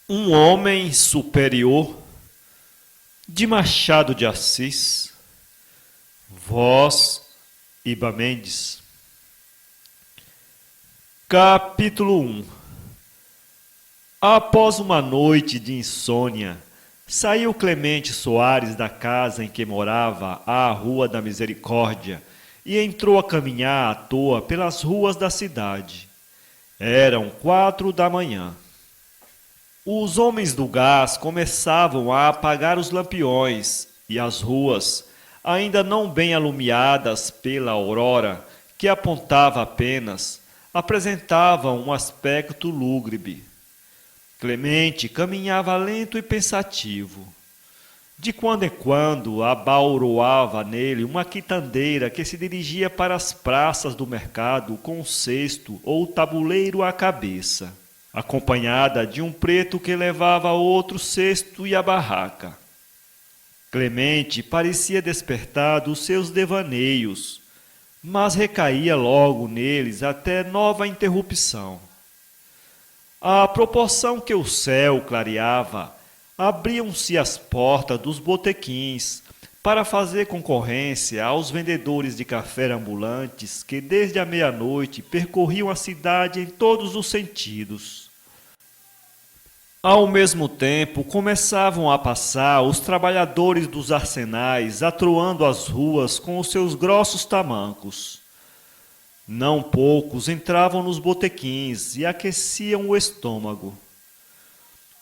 Um homem superior, de Machado de Assis, voz Iba Mendes. Capítulo 1. Após uma noite de insônia, saiu Clemente Soares da casa em que morava, à Rua da Misericórdia, e entrou a caminhar à toa pelas ruas da cidade. Eram 4 da manhã. Os homens do gás começavam a apagar os lampiões, e as ruas, ainda não bem alumiadas pela aurora, que apontava apenas, apresentavam um aspecto lúgubre. Clemente caminhava lento e pensativo. De quando em quando abauroava nele uma quitandeira que se dirigia para as praças do mercado com um cesto ou tabuleiro à cabeça, acompanhada de um preto que levava outro cesto e a barraca. Clemente parecia despertar dos seus devaneios, mas recaía logo neles até nova interrupção. À proporção que o céu clareava, abriam-se as portas dos botequins para fazer concorrência aos vendedores de café ambulantes que desde a meia-noite percorriam a cidade em todos os sentidos. Ao mesmo tempo, começavam a passar os trabalhadores dos arsenais atroando as ruas com os seus grossos tamancos. Não poucos entravam nos botequins e aqueciam o estômago.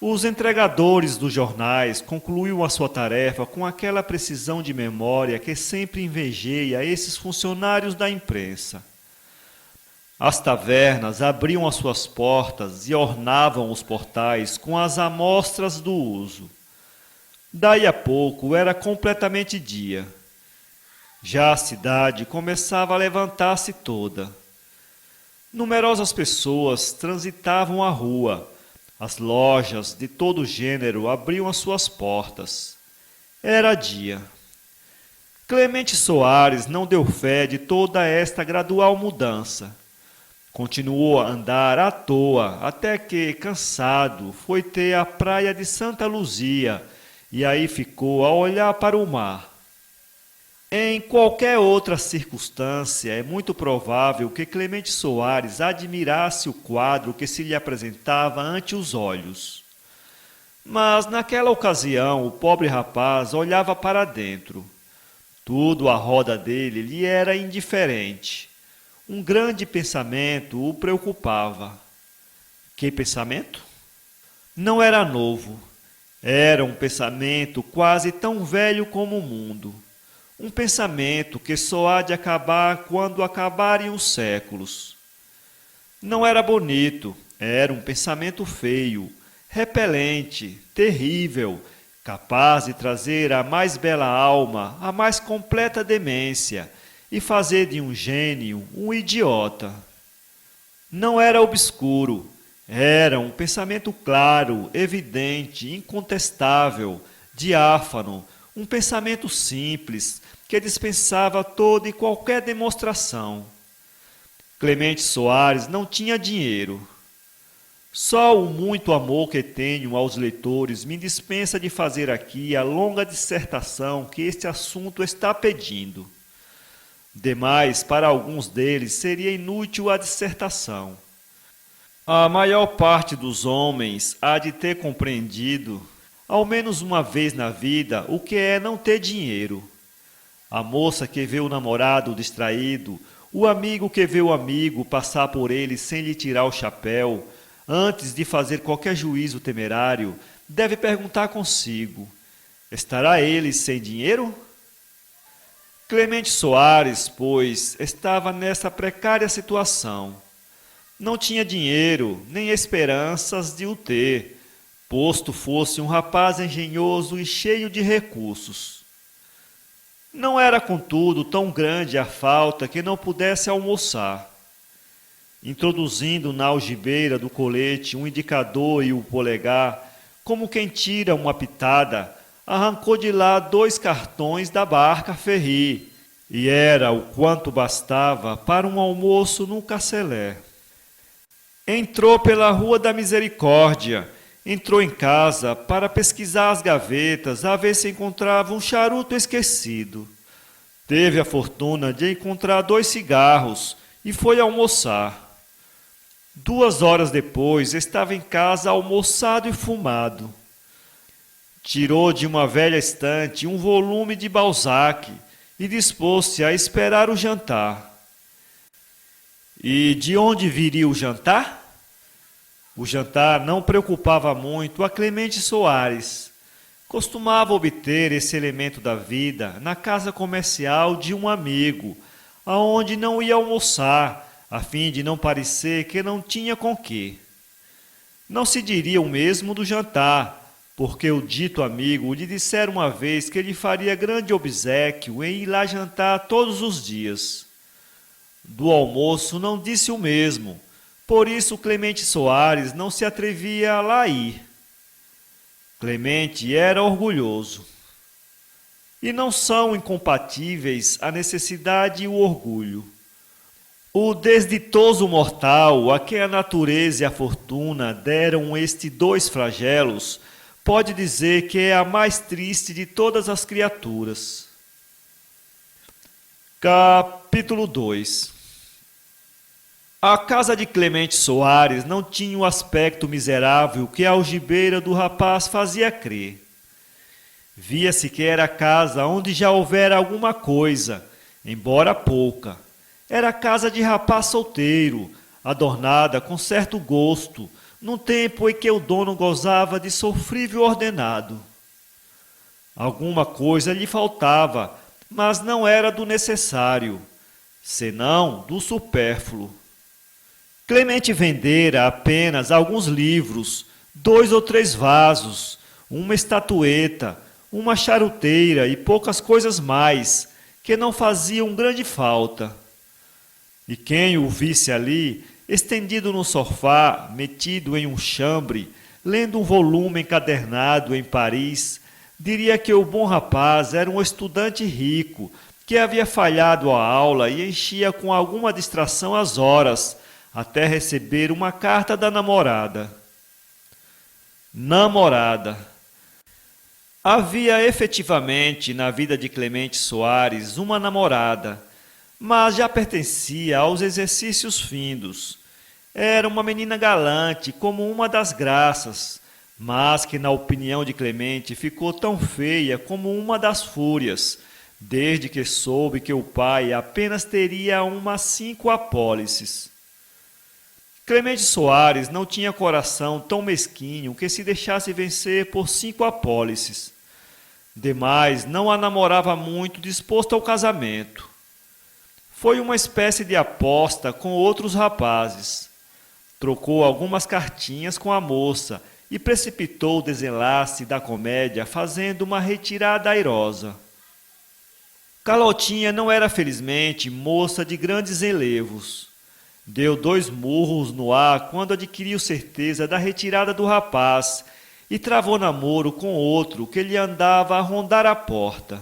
Os entregadores dos jornais concluíam a sua tarefa com aquela precisão de memória que sempre invejeia esses funcionários da imprensa. As tavernas abriam as suas portas e ornavam os portais com as amostras do uso. Daí a pouco era completamente dia. Já a cidade começava a levantar-se toda. Numerosas pessoas transitavam a rua. As lojas de todo gênero abriam as suas portas. Era dia. Clemente Soares não deu fé de toda esta gradual mudança. Continuou a andar à toa, até que, cansado, foi ter a praia de Santa Luzia, e aí ficou a olhar para o mar. Em qualquer outra circunstância, é muito provável que Clemente Soares admirasse o quadro que se lhe apresentava ante os olhos. Mas, naquela ocasião, o pobre rapaz olhava para dentro. Tudo à roda dele lhe era indiferente. Um grande pensamento o preocupava. Que pensamento? Não era novo. Era um pensamento quase tão velho como o mundo. Um pensamento que só há de acabar quando acabarem os séculos. Não era bonito, era um pensamento feio, repelente, terrível, capaz de trazer à mais bela alma a mais completa demência e fazer de um gênio um idiota. Não era obscuro, era um pensamento claro, evidente, incontestável, diáfano, um pensamento simples, que dispensava toda e qualquer demonstração. Clemente Soares não tinha dinheiro. Só o muito amor que tenho aos leitores me dispensa de fazer aqui a longa dissertação que este assunto está pedindo. Demais, para alguns deles, seria inútil a dissertação. A maior parte dos homens há de ter compreendido, ao menos uma vez na vida, o que é não ter dinheiro. A moça que vê o namorado distraído, o amigo que vê o amigo passar por ele sem lhe tirar o chapéu, antes de fazer qualquer juízo temerário, deve perguntar consigo: estará ele sem dinheiro? Clemente Soares, pois, estava nessa precária situação. Não tinha dinheiro, nem esperanças de o ter, posto fosse um rapaz engenhoso e cheio de recursos. Não era, contudo, tão grande a falta que não pudesse almoçar. Introduzindo na algibeira do colete um indicador e o polegar, como quem tira uma pitada, arrancou de lá 2 cartões da barca Ferri, e era o quanto bastava para um almoço no Carcelé. Entrou pela Rua da Misericórdia Entrou em casa para pesquisar as gavetas a ver se encontrava um charuto esquecido. Teve a fortuna de encontrar 2 cigarros e foi almoçar. 2 horas depois, estava em casa almoçado e fumado. Tirou de uma velha estante um volume de Balzac e dispôs-se a esperar o jantar. E de onde viria o jantar? O jantar não preocupava muito a Clemente Soares. Costumava obter esse elemento da vida na casa comercial de um amigo, aonde não ia almoçar, a fim de não parecer que não tinha com quê. Não se diria o mesmo do jantar, porque o dito amigo lhe dissera uma vez que lhe faria grande obséquio em ir lá jantar todos os dias. Do almoço não disse o mesmo, por isso Clemente Soares não se atrevia a lá ir. Clemente era orgulhoso. E não são incompatíveis a necessidade e o orgulho. O desditoso mortal, a quem a natureza e a fortuna deram estes 2 flagelos, pode dizer que é a mais triste de todas as criaturas. Capítulo 2. A casa de Clemente Soares não tinha o aspecto miserável que a algibeira do rapaz fazia crer. Via-se que era a casa onde já houvera alguma coisa, embora pouca. Era a casa de rapaz solteiro, adornada com certo gosto, num tempo em que o dono gozava de sofrível ordenado. Alguma coisa lhe faltava, mas não era do necessário, senão do supérfluo. Clemente vendera apenas alguns livros, 2 ou 3 vasos, uma estatueta, uma charuteira e poucas coisas mais, que não faziam grande falta. E quem o visse ali, estendido no sofá, metido em um chambre, lendo um volume encadernado em Paris, diria que o bom rapaz era um estudante rico, que havia falhado a aula e enchia com alguma distração as horas, até receber uma carta da namorada. Namorada. Havia efetivamente na vida de Clemente Soares uma namorada, mas já pertencia aos exercícios findos. Era uma menina galante, como uma das Graças, mas que, na opinião de Clemente, ficou tão feia como uma das Fúrias, desde que soube que o pai apenas teria umas 5 apólices. Clemente Soares não tinha coração tão mesquinho que se deixasse vencer por 5 apólices. Demais, não a namorava muito, disposto ao casamento. Foi uma espécie de aposta com outros rapazes. Trocou algumas cartinhas com a moça e precipitou o desenlace da comédia fazendo uma retirada airosa. Carlotinha não era, felizmente, moça de grandes enlevos. Deu 2 murros no ar quando adquiriu certeza da retirada do rapaz e travou namoro com outro que lhe andava a rondar a porta.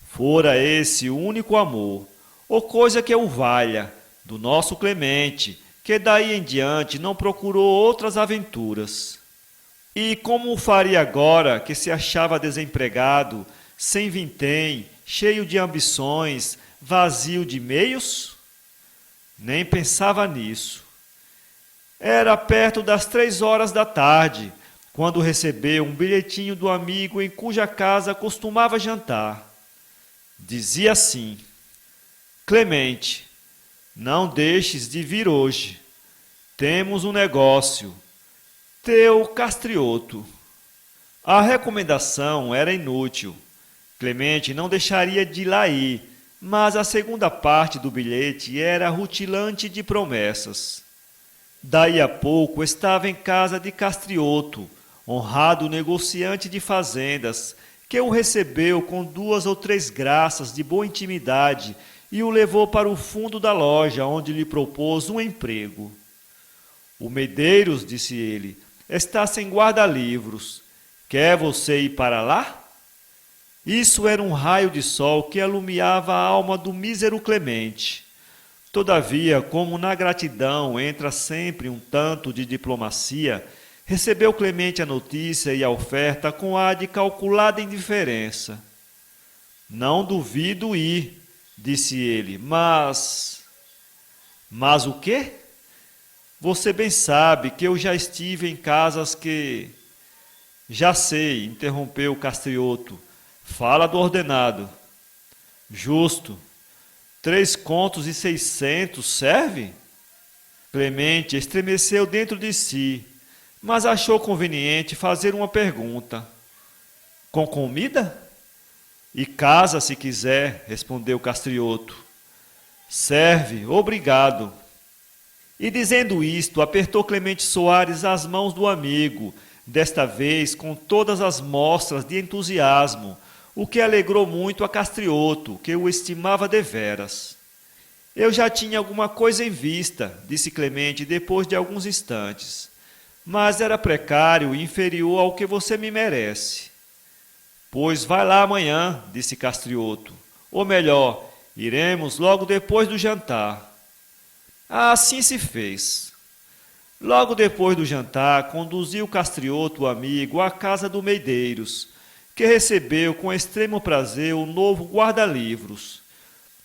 Fora esse o único amor, ou coisa que o valha, do nosso Clemente, que daí em diante não procurou outras aventuras. E como o faria agora que se achava desempregado, sem vintém, cheio de ambições, vazio de meios? Nem pensava nisso. Era perto das 3 horas da tarde, quando recebeu um bilhetinho do amigo em cuja casa costumava jantar. Dizia assim: Clemente, não deixes de vir hoje. Temos um negócio. Teu Castrioto. A recomendação era inútil. Clemente não deixaria de lá ir, mas a segunda parte do bilhete era rutilante de promessas. Daí a pouco estava em casa de Castrioto, honrado negociante de fazendas, que o recebeu com 2 ou 3 graças de boa intimidade e o levou para o fundo da loja, onde lhe propôs um emprego. O Medeiros, disse ele, está sem guarda-livros. Quer você ir para lá? Isso era um raio de sol que alumiava a alma do mísero Clemente. Todavia, como na gratidão entra sempre um tanto de diplomacia, Recebeu Clemente a notícia e a oferta com ar de calculada indiferença. Não duvido ir, disse ele, mas... Mas o quê? Você bem sabe que eu já estive em casas que... Já sei, interrompeu Castrioto. Fala do ordenado. Justo. 3,6 contos serve? Clemente estremeceu dentro de si, mas achou conveniente fazer uma pergunta. Com comida? E casa, se quiser, respondeu Castrioto. Serve, obrigado. E dizendo isto, apertou Clemente Soares as mãos do amigo, desta vez com todas as mostras de entusiasmo, o que alegrou muito a Castrioto, que o estimava deveras. Eu já tinha alguma coisa em vista, disse Clemente depois de alguns instantes, mas era precário e inferior ao que você me merece. Pois vai lá amanhã, disse Castrioto, ou melhor, iremos logo depois do jantar. Assim se fez. Logo depois do jantar, conduziu Castrioto, o amigo, à casa do Medeiros, que recebeu com extremo prazer o novo guarda-livros.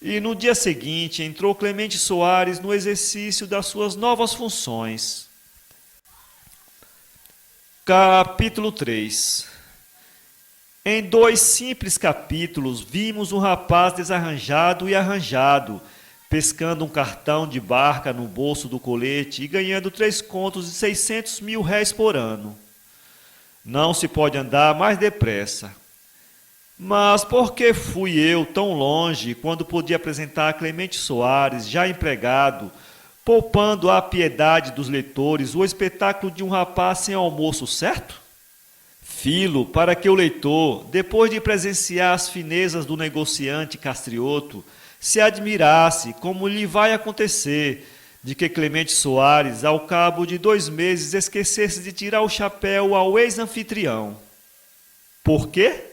E no dia seguinte entrou Clemente Soares no exercício das suas novas funções. Capítulo 3. Em 2 simples capítulos vimos um rapaz desarranjado e arranjado, pescando um cartão de barca no bolso do colete e ganhando 3,6 contos por ano. Não se pode andar mais depressa. Mas por que fui eu tão longe quando podia apresentar a Clemente Soares, já empregado, poupando à piedade dos leitores o espetáculo de um rapaz sem almoço certo? Filo para que o leitor, depois de presenciar as finezas do negociante Castrioto, se admirasse, como lhe vai acontecer, de que Clemente Soares, ao cabo de 2 meses, esquecesse de tirar o chapéu ao ex-anfitrião. Por quê?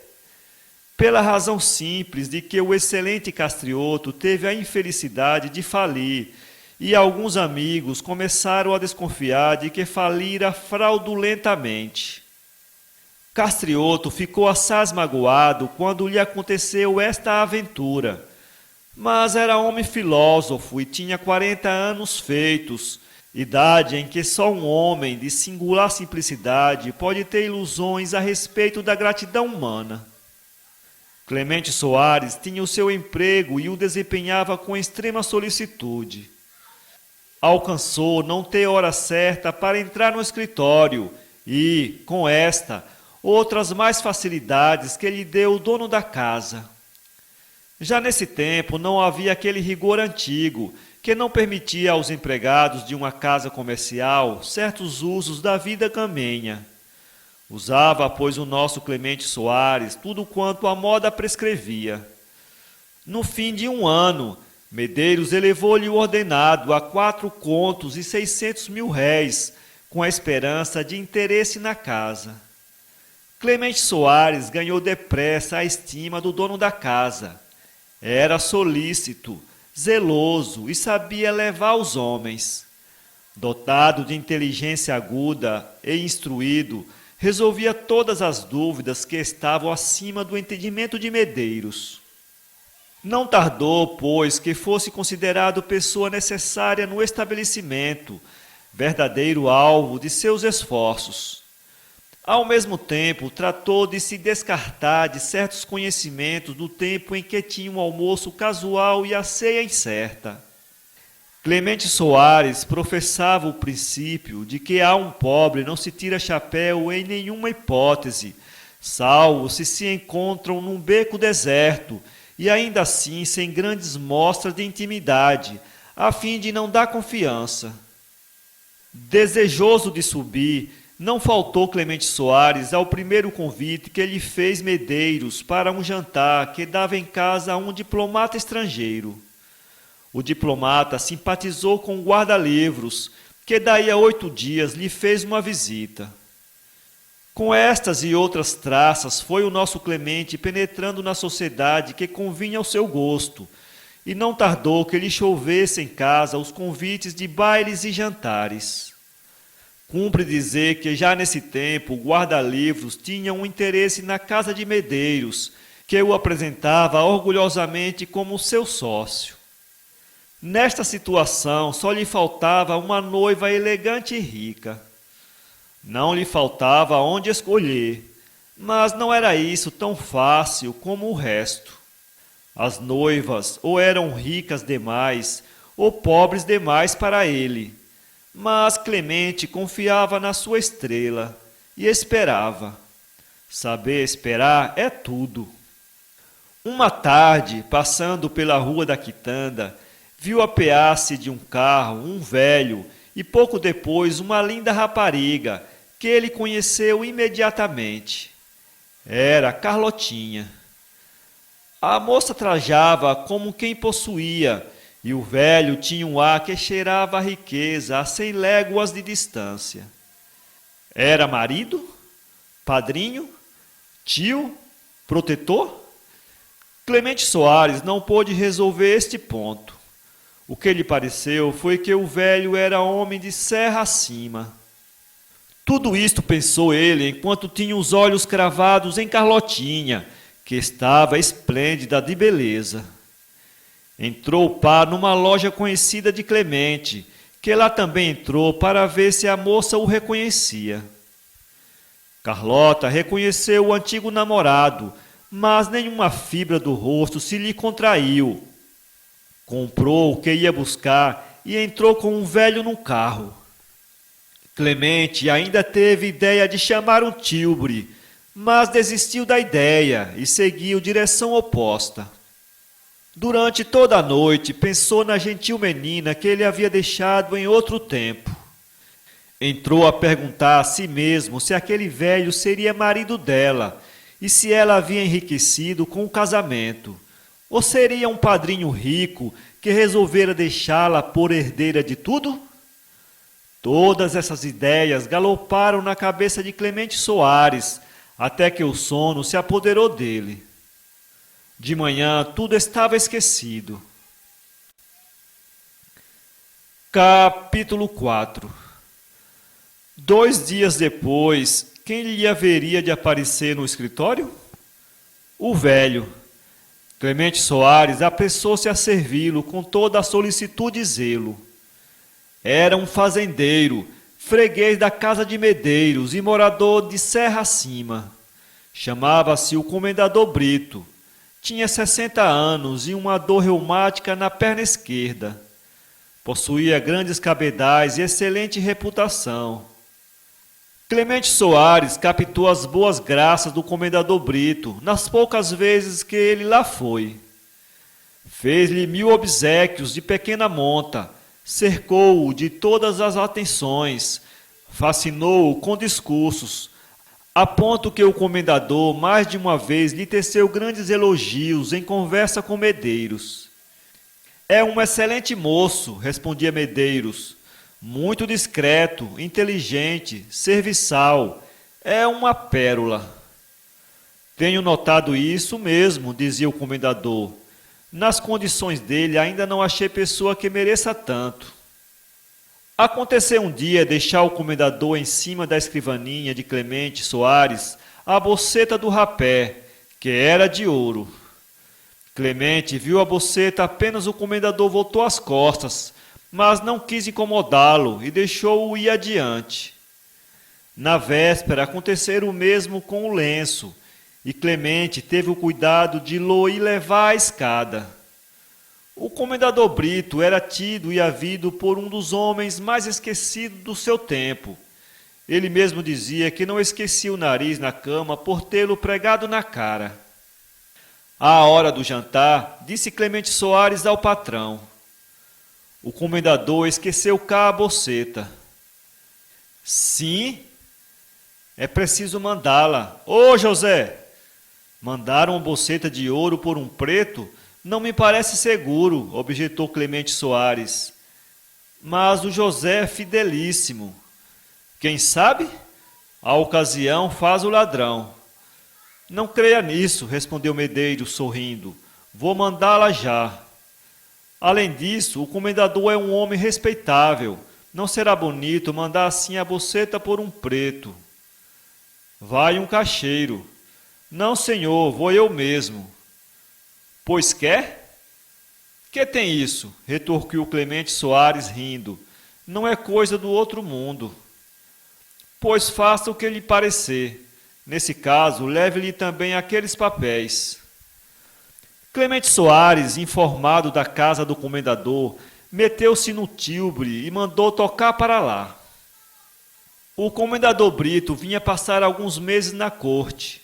Pela razão simples de que o excelente Castrioto teve a infelicidade de falir, e alguns amigos começaram a desconfiar de que falira fraudulentamente. Castrioto ficou assaz magoado quando lhe aconteceu esta aventura, mas era homem filósofo e tinha 40 anos feitos, idade em que só um homem de singular simplicidade pode ter ilusões a respeito da gratidão humana. Clemente Soares tinha o seu emprego e o desempenhava com extrema solicitude. Alcançou não ter hora certa para entrar no escritório e, com esta, outras mais facilidades que lhe deu o dono da casa. Já nesse tempo não havia aquele rigor antigo que não permitia aos empregados de uma casa comercial certos usos da vida camenha. Usava, pois, o nosso Clemente Soares tudo quanto a moda prescrevia. No fim de 1 ano, Medeiros elevou-lhe o ordenado a 4,6 contos, com a esperança de interesse na casa. Clemente Soares ganhou depressa a estima do dono da casa. Era solícito, zeloso e sabia levar os homens. Dotado de inteligência aguda e instruído, resolvia todas as dúvidas que estavam acima do entendimento de Medeiros. Não tardou, pois, que fosse considerado pessoa necessária no estabelecimento, verdadeiro alvo de seus esforços. Ao mesmo tempo, tratou de se descartar de certos conhecimentos do tempo em que tinha um almoço casual e a ceia incerta. Clemente Soares professava o princípio de que a um pobre não se tira chapéu em nenhuma hipótese, salvo se encontram num beco deserto e ainda assim sem grandes mostras de intimidade, a fim de não dar confiança. Desejoso de subir, não faltou Clemente Soares ao primeiro convite que lhe fez Medeiros para um jantar que dava em casa a um diplomata estrangeiro. O diplomata simpatizou com o guarda-livros, que daí a 8 dias lhe fez uma visita. Com estas e outras traças foi o nosso Clemente penetrando na sociedade que convinha ao seu gosto, e não tardou que lhe chovesse em casa os convites de bailes e jantares. Cumpre dizer que já nesse tempo o guarda-livros tinha um interesse na casa de Medeiros, que o apresentava orgulhosamente como seu sócio. Nesta situação só lhe faltava uma noiva elegante e rica. Não lhe faltava onde escolher, mas não era isso tão fácil como o resto. As noivas ou eram ricas demais ou pobres demais para ele. Mas Clemente confiava na sua estrela e esperava. Saber esperar é tudo. Uma tarde, passando pela rua da Quitanda, viu apear-se de um carro um velho e pouco depois uma linda rapariga que ele conheceu imediatamente. Era Carlotinha. A moça trajava como quem possuía, e o velho tinha um ar que cheirava a riqueza a 100 léguas de distância. Era marido? Padrinho? Tio? Protetor? Clemente Soares não pôde resolver este ponto. O que lhe pareceu foi que o velho era homem de serra acima. Tudo isto pensou ele enquanto tinha os olhos cravados em Carlotinha, que estava esplêndida de beleza. Entrou numa loja conhecida de Clemente, que lá também entrou para ver se a moça o reconhecia. Carlota reconheceu o antigo namorado, mas nenhuma fibra do rosto se lhe contraiu. Comprou o que ia buscar e entrou com um velho no carro. Clemente ainda teve ideia de chamar um tílburi, mas desistiu da ideia e seguiu direção oposta. Durante toda a noite pensou na gentil menina que ele havia deixado em outro tempo. Entrou a perguntar a si mesmo se aquele velho seria marido dela e se ela havia enriquecido com o casamento, ou seria um padrinho rico que resolvera deixá-la por herdeira de tudo? Todas essas ideias galoparam na cabeça de Clemente Soares, até que o sono se apoderou dele. De manhã tudo estava esquecido. Capítulo 4. 2 dias depois, quem lhe haveria de aparecer no escritório? O velho. Clemente Soares apressou-se a servi-lo com toda a solicitude e zelo. Era um fazendeiro, freguês da casa de Medeiros e morador de Serra Acima. Chamava-se o Comendador Brito. Tinha 60 anos e uma dor reumática na perna esquerda. Possuía grandes cabedais e excelente reputação. Clemente Soares captou as boas graças do Comendador Brito nas poucas vezes que ele lá foi. Fez-lhe 1000 obséquios de pequena monta, cercou-o de todas as atenções, fascinou-o com discursos, a ponto que o comendador mais de uma vez lhe teceu grandes elogios em conversa com Medeiros. É um excelente moço, respondia Medeiros, muito discreto, inteligente, serviçal, é uma pérola. Tenho notado isso mesmo, dizia o comendador. Nas condições dele ainda não achei pessoa que mereça tanto. Aconteceu um dia deixar o comendador em cima da escrivaninha de Clemente Soares a boceta do rapé, que era de ouro. Clemente viu a boceta apenas o comendador voltou as costas, mas não quis incomodá-lo e deixou-o ir adiante. Na véspera acontecera o mesmo com o lenço, e Clemente teve o cuidado de lo ir levar à escada. O Comendador Brito era tido e havido por um dos homens mais esquecidos do seu tempo. Ele mesmo dizia que não esquecia o nariz na cama por tê-lo pregado na cara. À hora do jantar, disse Clemente Soares ao patrão. O comendador esqueceu cá a boceta. Sim, é preciso mandá-la. Ô José, mandar uma boceta de ouro por um preto não me parece seguro, objetou Clemente Soares. Mas o José é fidelíssimo. Quem sabe? A ocasião faz o ladrão. Não creia nisso, respondeu Medeiros, sorrindo. Vou mandá-la já. Além disso, o comendador é um homem respeitável, Não será bonito mandar assim a boceta por um preto. Vai um caixeiro. Não, senhor, vou eu mesmo. Pois quer? Que tem isso? Retorquiu Clemente Soares rindo. Não é coisa do outro mundo. Pois faça o que lhe parecer. Nesse caso, leve-lhe também aqueles papéis. Clemente Soares, informado da casa do comendador, meteu-se no tilbre e mandou tocar para lá. O comendador Brito vinha passar alguns meses na corte.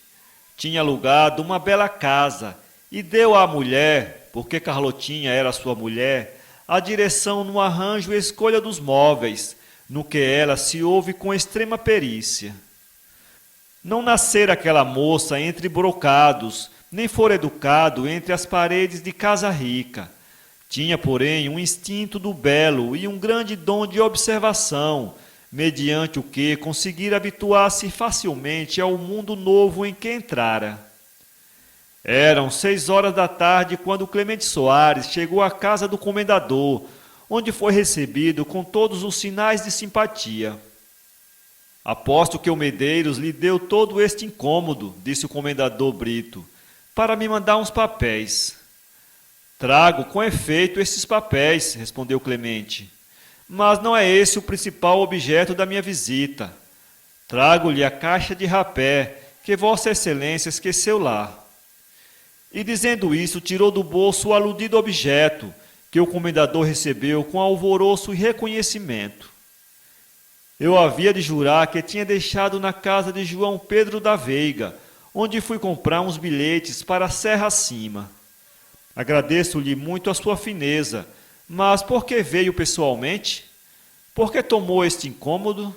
Tinha alugado uma bela casa e deu à mulher, porque Carlotinha era sua mulher, a direção no arranjo e escolha dos móveis, no que ela se ouve com extrema perícia. Não nascera aquela moça entre brocados, nem fora educado entre as paredes de casa rica. Tinha, porém, um instinto do belo e um grande dom de observação, mediante o que conseguira habituar-se facilmente ao mundo novo em que entrara. Eram 6 horas da tarde quando Clemente Soares chegou à casa do comendador, onde foi recebido com todos os sinais de simpatia. Aposto que o Medeiros lhe deu todo este incômodo, disse o comendador Brito, para me mandar uns papéis. Trago com efeito estes papéis, respondeu Clemente. Mas não é esse o principal objeto da minha visita. Trago-lhe a caixa de rapé que Vossa Excelência esqueceu lá. E dizendo isso, tirou do bolso o aludido objeto, que o comendador recebeu com alvoroço e reconhecimento. Eu havia de jurar que tinha deixado na casa de João Pedro da Veiga, onde fui comprar uns bilhetes para a Serra acima. Agradeço-lhe muito a sua fineza, mas por que veio pessoalmente? Por que tomou este incômodo?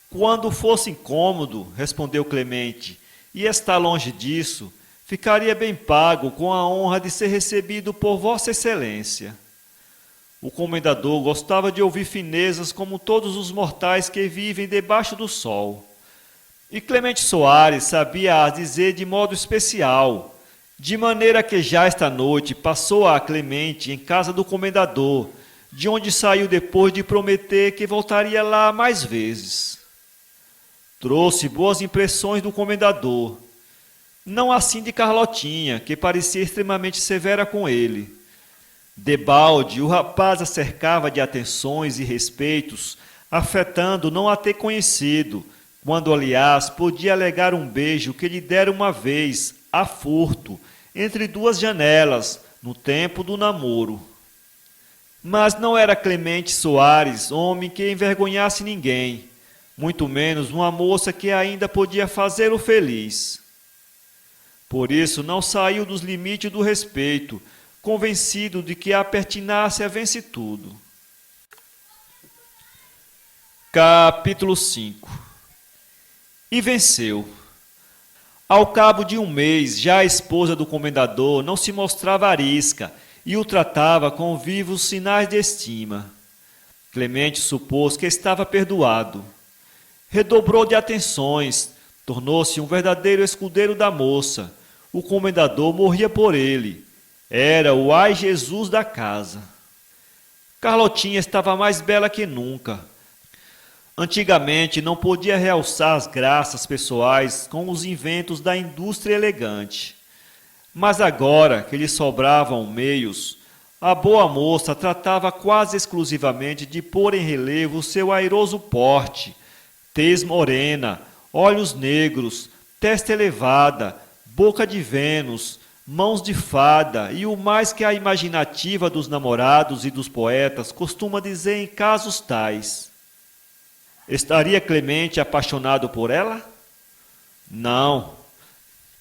Quando fosse incômodo, respondeu Clemente, e está longe disso, ficaria bem pago com a honra de ser recebido por Vossa Excelência. O comendador gostava de ouvir finezas como todos os mortais que vivem debaixo do sol. E Clemente Soares sabia as dizer de modo especial, de maneira que já esta noite passou a Clemente em casa do comendador, de onde saiu depois de prometer que voltaria lá mais vezes. Trouxe boas impressões do comendador, não assim de Carlotinha, que parecia extremamente severa com ele. Debalde, o rapaz a cercava de atenções e respeitos, afetando não a ter conhecido, quando, aliás, podia alegar um beijo que lhe dera uma vez, a furto, entre duas janelas, no tempo do namoro. Mas não era Clemente Soares homem que envergonhasse ninguém, muito menos uma moça que ainda podia fazê-lo feliz. Por isso não saiu dos limites do respeito, convencido de que a pertinácia vence tudo. Capítulo 5. E venceu. Ao cabo de um mês, já a esposa do comendador não se mostrava arisca e o tratava com vivos sinais de estima. Clemente supôs que estava perdoado. Redobrou de atenções, tornou-se um verdadeiro escudeiro da moça. O comendador morria por ele. Era o ai Jesus da casa. Carlotinha estava mais bela que nunca. Antigamente não podia realçar as graças pessoais com os inventos da indústria elegante. Mas agora que lhe sobravam meios, a boa moça tratava quase exclusivamente de pôr em relevo seu airoso porte, tez morena, olhos negros, testa elevada, boca de Vênus, mãos de fada e o mais que a imaginativa dos namorados e dos poetas costuma dizer em casos tais. Estaria Clemente apaixonado por ela? Não.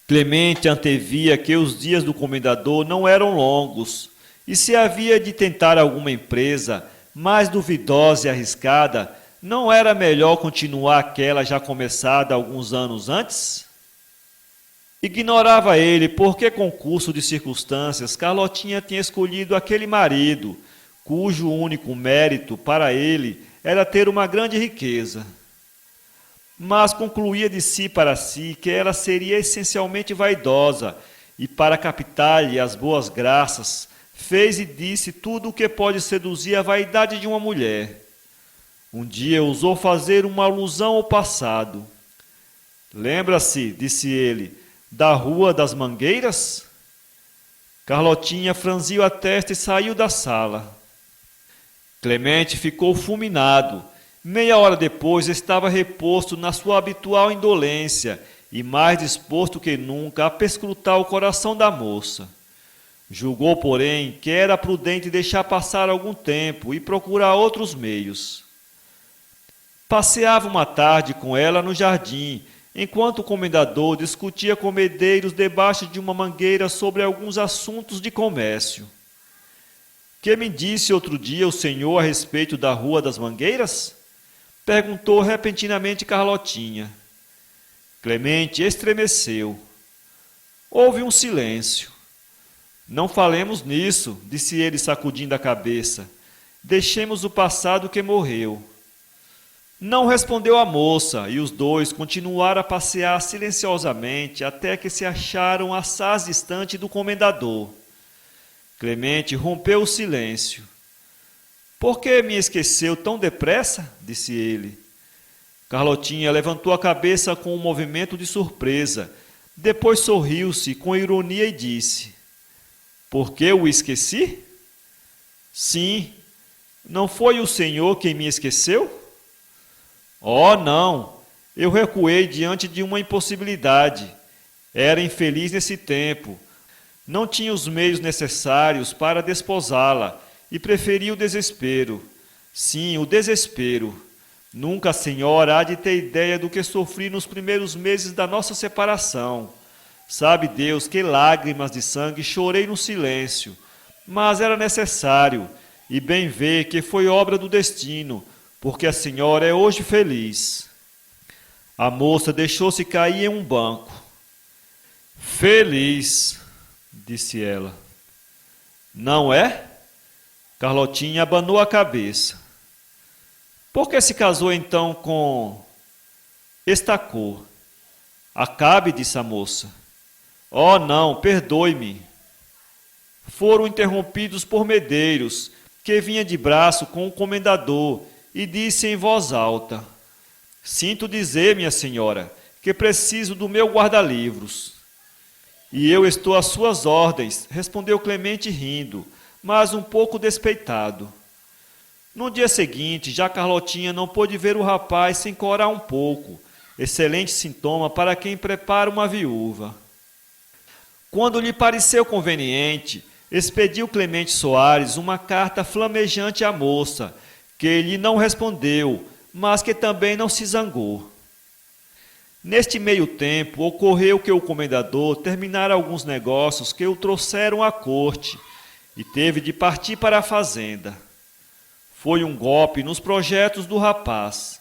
Clemente antevia que os dias do comendador não eram longos, e se havia de tentar alguma empresa mais duvidosa e arriscada, não era melhor continuar aquela já começada alguns anos antes? Ignorava ele por que concurso de circunstâncias Carlotinha tinha escolhido aquele marido, cujo único mérito para ele era ter uma grande riqueza. Mas concluía de si para si que ela seria essencialmente vaidosa e, para captar-lhe as boas graças, fez e disse tudo o que pode seduzir a vaidade de uma mulher. Um dia ousou fazer uma alusão ao passado. Lembra-se, disse ele, da Rua das Mangueiras? Carlotinha franziu a testa e saiu da sala. Clemente ficou fulminado. Meia hora depois estava reposto na sua habitual indolência e mais disposto que nunca a perscrutar o coração da moça. Julgou, porém, que era prudente deixar passar algum tempo e procurar outros meios. Passeava uma tarde com ela no jardim, enquanto o comendador discutia com Medeiros debaixo de uma mangueira sobre alguns assuntos de comércio. Que me disse outro dia o senhor a respeito da Rua das Mangueiras? Perguntou repentinamente Carlotinha. Clemente estremeceu. Houve um silêncio. Não falemos nisso, disse ele sacudindo a cabeça. Deixemos o passado que morreu. Não respondeu a moça, e os dois continuaram a passear silenciosamente até que se acharam assaz distante do comendador. Clemente rompeu o silêncio. Por que me esqueceu tão depressa? Disse ele. Carlotinha levantou a cabeça com um movimento de surpresa. Depois sorriu-se com ironia e disse: Por que o esqueci? Sim, não foi o senhor quem me esqueceu? Oh, não, eu recuei diante de uma impossibilidade. Era infeliz nesse tempo. Não tinha os meios necessários para desposá-la e preferi o desespero. Sim, o desespero. Nunca a senhora há de ter ideia do que sofri nos primeiros meses da nossa separação. Sabe Deus que lágrimas de sangue chorei no silêncio, mas era necessário, e bem vê que foi obra do destino, porque a senhora é hoje feliz. A moça deixou-se cair em um banco. Feliz, disse ela. Não é? Carlotinha abanou a cabeça. Por que se casou então com... Estacou. Acabe, disse a moça. Oh, não, perdoe-me. Foram interrompidos por Medeiros, que vinha de braço com o comendador, e disse em voz alta: Sinto dizer, minha senhora, que preciso do meu guarda-livros. E eu estou às suas ordens, respondeu Clemente rindo, mas um pouco despeitado. No dia seguinte, já Carlotinha não pôde ver o rapaz sem corar um pouco, excelente sintoma para quem prepara uma viúva. Quando lhe pareceu conveniente, expediu Clemente Soares uma carta flamejante à moça, que lhe não respondeu, mas que também não se zangou. Neste meio tempo, ocorreu que o comendador terminara alguns negócios que o trouxeram à corte e teve de partir para a fazenda. Foi um golpe nos projetos do rapaz.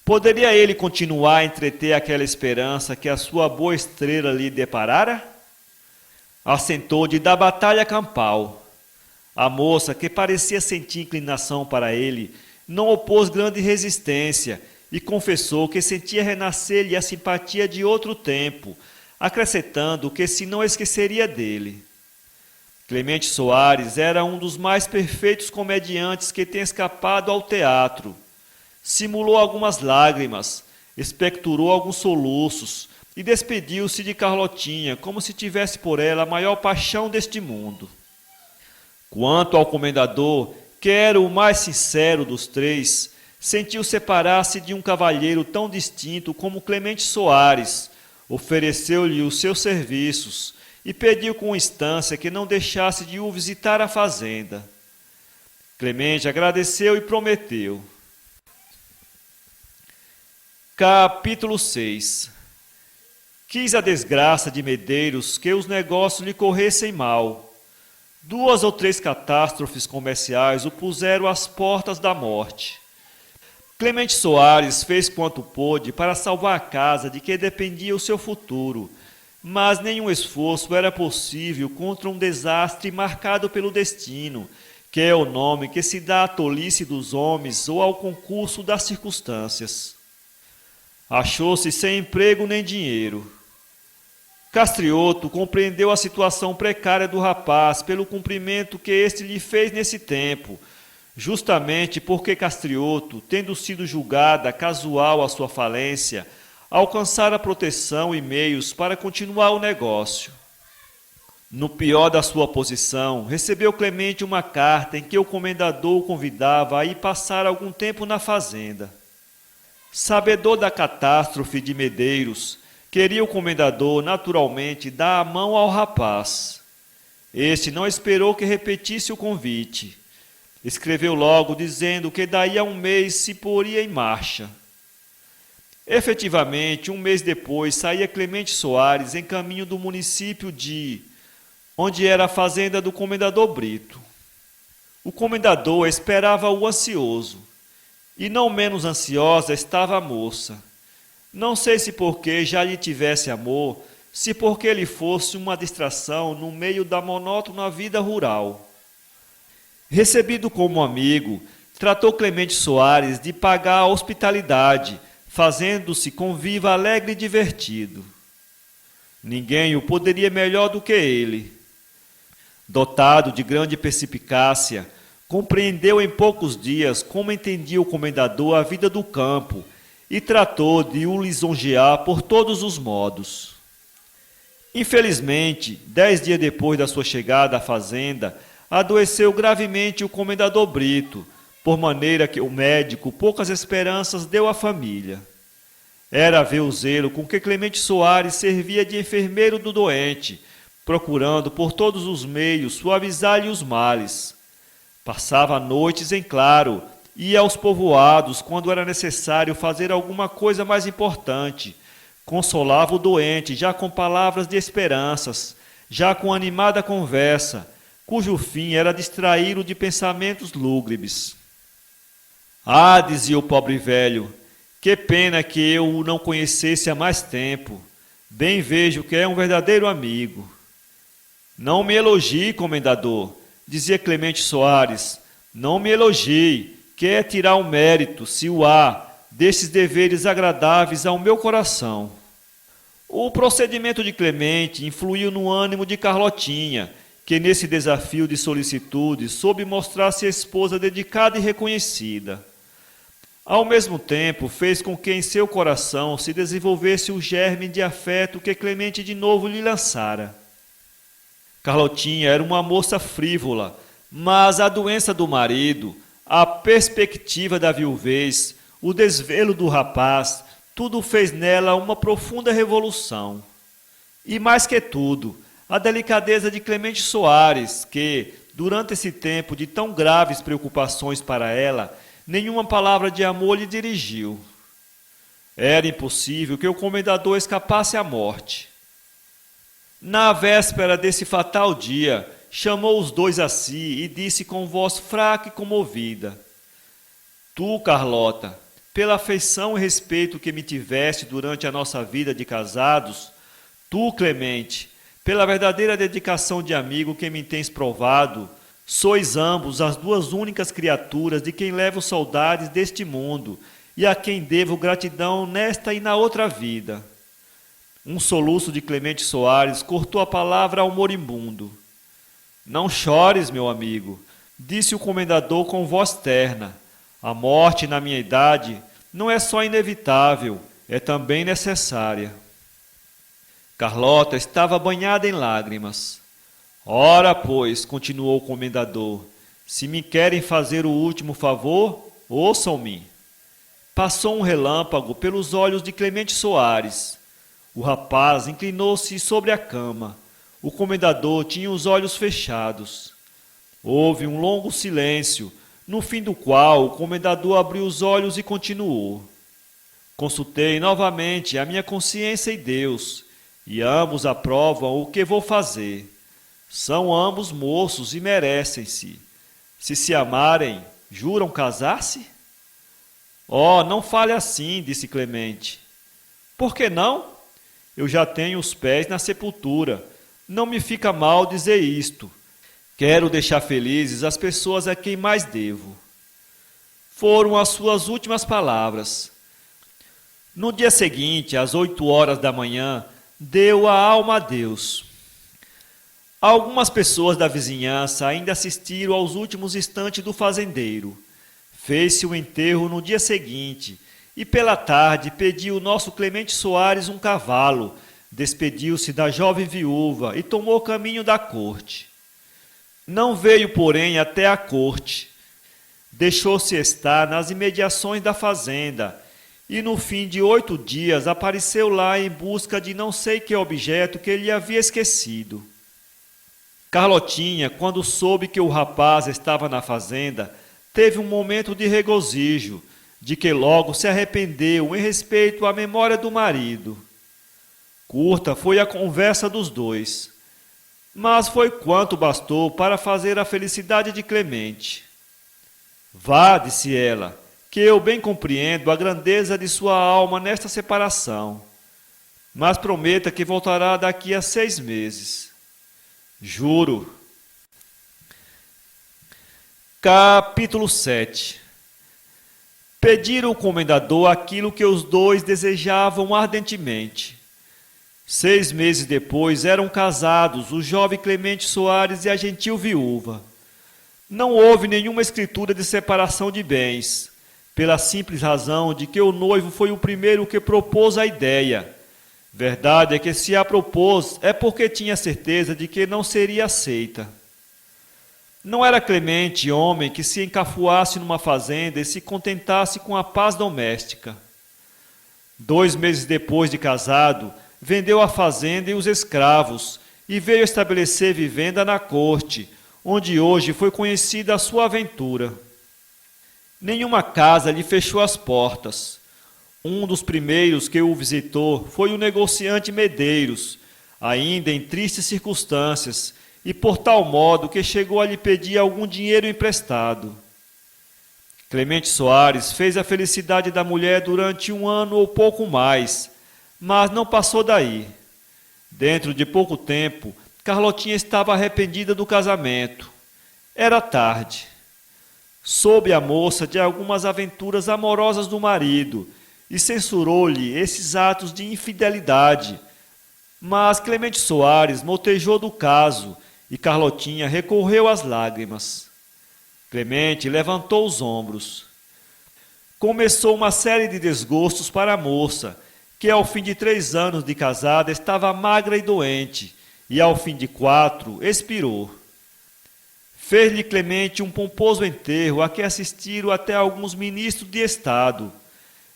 Poderia ele continuar a entreter aquela esperança que a sua boa estrela lhe deparara? Assentou de da batalha campal. A moça, que parecia sentir inclinação para ele, não opôs grande resistência e confessou que sentia renascer-lhe a simpatia de outro tempo, acrescentando que se não esqueceria dele. Clemente Soares era um dos mais perfeitos comediantes que tem escapado ao teatro. Simulou algumas lágrimas, expectorou alguns soluços e despediu-se de Carlotinha como se tivesse por ela a maior paixão deste mundo. Quanto ao comendador, que era o mais sincero dos três, sentiu separar-se de um cavalheiro tão distinto como Clemente Soares, ofereceu-lhe os seus serviços e pediu com instância que não deixasse de o visitar à fazenda. Clemente agradeceu e prometeu. Capítulo 6. Quis a desgraça de Medeiros que os negócios lhe corressem mal. 2 ou 3 catástrofes comerciais o puseram às portas da morte. Clemente Soares fez quanto pôde para salvar a casa de que dependia o seu futuro, mas nenhum esforço era possível contra um desastre marcado pelo destino, que é o nome que se dá à tolice dos homens ou ao concurso das circunstâncias. Achou-se sem emprego nem dinheiro. Castrioto compreendeu a situação precária do rapaz pelo cumprimento que este lhe fez nesse tempo, justamente porque Castrioto, tendo sido julgada casual a sua falência, alcançara proteção e meios para continuar o negócio. No pior da sua posição, recebeu Clemente uma carta em que o comendador o convidava a ir passar algum tempo na fazenda. Sabedor da catástrofe de Medeiros, queria o comendador naturalmente dar a mão ao rapaz. Este não esperou que repetisse o convite. Escreveu logo dizendo que daí a um mês se poria em marcha. Efetivamente, um mês depois, saía Clemente Soares em caminho do município de onde era a fazenda do comendador Brito. O comendador esperava-o ansioso, e não menos ansiosa estava a moça. Não sei se porque já lhe tivesse amor, se porque ele fosse uma distração no meio da monótona vida rural. Recebido como amigo, tratou Clemente Soares de pagar a hospitalidade, fazendo-se conviva alegre e divertido. Ninguém o poderia melhor do que ele. Dotado de grande perspicácia, compreendeu em poucos dias como entendia o comendador a vida do campo e tratou de o lisonjear por todos os modos. Infelizmente, 10 dias depois da sua chegada à fazenda, adoeceu gravemente o comendador Brito, por maneira que o médico poucas esperanças deu à família. Era ver o zelo com que Clemente Soares servia de enfermeiro do doente, procurando por todos os meios suavizar-lhe os males. Passava noites em claro, ia aos povoados quando era necessário fazer alguma coisa mais importante. Consolava o doente, já com palavras de esperanças, já com animada conversa, cujo fim era distraí-lo de pensamentos lúgubres. Ah, dizia o pobre velho, que pena que eu o não conhecesse há mais tempo. Bem vejo que é um verdadeiro amigo. Não me elogie, comendador, dizia Clemente Soares, não me elogie, que é tirar o mérito, se o há, desses deveres agradáveis ao meu coração. O procedimento de Clemente influiu no ânimo de Carlotinha, que nesse desafio de solicitude soube mostrar-se esposa dedicada e reconhecida. Ao mesmo tempo, fez com que em seu coração se desenvolvesse o germe de afeto que Clemente de novo lhe lançara. Carlotinha era uma moça frívola, mas a doença do marido, a perspectiva da viuvez, o desvelo do rapaz, tudo fez nela uma profunda revolução. E mais que tudo, a delicadeza de Clemente Soares, que, durante esse tempo de tão graves preocupações para ela, nenhuma palavra de amor lhe dirigiu. Era impossível que o comendador escapasse à morte. Na véspera desse fatal dia, chamou os dois a si e disse com voz fraca e comovida: Tu, Carlota, pela afeição e respeito que me tiveste durante a nossa vida de casados, tu, Clemente, pela verdadeira dedicação de amigo que me tens provado, sois ambos as duas únicas criaturas de quem levo saudades deste mundo e a quem devo gratidão nesta e na outra vida. Um soluço de Clemente Soares cortou a palavra ao moribundo. Não chores, meu amigo, disse o comendador com voz terna. A morte na minha idade não é só inevitável, é também necessária. Carlota estava banhada em lágrimas. Ora, pois, continuou o comendador, se me querem fazer o último favor, ouçam-me. Passou um relâmpago pelos olhos de Clemente Soares. O rapaz inclinou-se sobre a cama. O comendador tinha os olhos fechados. Houve um longo silêncio, no fim do qual o comendador abriu os olhos e continuou. Consultei novamente a minha consciência e Deus, e ambos aprovam o que vou fazer. São ambos moços e merecem-se. Se amarem, juram casar-se? Oh, não fale assim, disse Clemente. Por que não? Eu já tenho os pés na sepultura. Não me fica mal dizer isto. Quero deixar felizes as pessoas a quem mais devo. Foram as suas últimas palavras. No dia seguinte, às 8 horas da manhã, deu a alma a Deus. Algumas pessoas da vizinhança ainda assistiram aos últimos instantes do fazendeiro. Fez-se o enterro no dia seguinte e pela tarde pediu o nosso Clemente Soares um cavalo, despediu-se da jovem viúva e tomou o caminho da corte. Não veio, porém, até a corte. Deixou-se estar nas imediações da fazenda e no fim de 8 dias apareceu lá em busca de não sei que objeto que ele havia esquecido. Carlotinha, quando soube que o rapaz estava na fazenda, teve um momento de regozijo, de que logo se arrependeu em respeito à memória do marido. Curta foi a conversa dos dois, mas foi quanto bastou para fazer a felicidade de Clemente. Vá, disse ela, que eu bem compreendo a grandeza de sua alma nesta separação, mas prometa que voltará daqui a 6 meses. Juro. Capítulo 7. Pediram o comendador aquilo que os dois desejavam ardentemente. 6 meses depois eram casados o jovem Clemente Soares e a gentil viúva. Não houve nenhuma escritura de separação de bens, pela simples razão de que o noivo foi o primeiro que propôs a ideia. Verdade é que se a propôs é porque tinha certeza de que não seria aceita. Não era Clemente homem que se encafuasse numa fazenda e se contentasse com a paz doméstica. 2 meses depois de casado, vendeu a fazenda e os escravos e veio estabelecer vivenda na corte, onde hoje foi conhecida a sua aventura. Nenhuma casa lhe fechou as portas. Um dos primeiros que o visitou foi o negociante Medeiros, ainda em tristes circunstâncias, e por tal modo que chegou a lhe pedir algum dinheiro emprestado. Clemente Soares fez a felicidade da mulher durante 1 ano ou pouco mais, mas não passou daí. Dentro de pouco tempo, Carlotinha estava arrependida do casamento. Era tarde. Soube a moça de algumas aventuras amorosas do marido e censurou-lhe esses atos de infidelidade. Mas Clemente Soares motejou do caso e Carlotinha recorreu às lágrimas. Clemente levantou os ombros. Começou uma série de desgostos para a moça, que ao fim de 3 anos de casada estava magra e doente, e ao fim de 4 expirou. Fez-lhe Clemente um pomposo enterro a que assistiram até alguns ministros de Estado.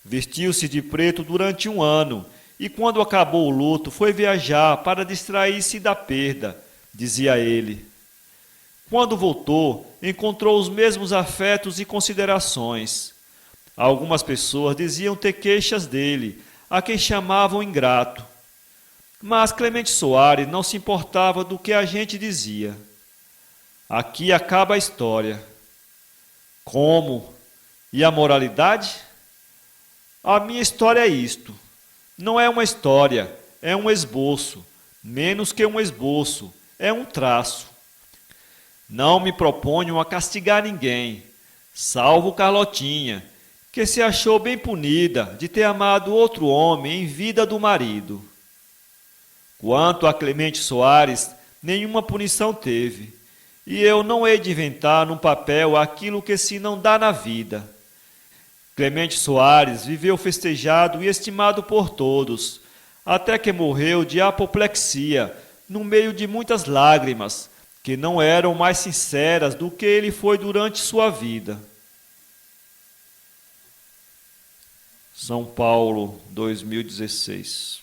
Vestiu-se de preto durante 1 ano, e quando acabou o luto foi viajar para distrair-se da perda, dizia ele. Quando voltou, encontrou os mesmos afetos e considerações. Algumas pessoas diziam ter queixas dele, a quem chamavam ingrato. Mas Clemente Soares não se importava do que a gente dizia. Aqui acaba a história. Como? E a moralidade? A minha história é isto. Não é uma história, é um esboço. Menos que um esboço, é um traço. Não me proponho a castigar ninguém, salvo Carlotinha, que se achou bem punida de ter amado outro homem em vida do marido. Quanto a Clemente Soares, nenhuma punição teve, e eu não hei de inventar num papel aquilo que se não dá na vida. Clemente Soares viveu festejado e estimado por todos, até que morreu de apoplexia, no meio de muitas lágrimas, que não eram mais sinceras do que ele foi durante sua vida. São Paulo, 2016.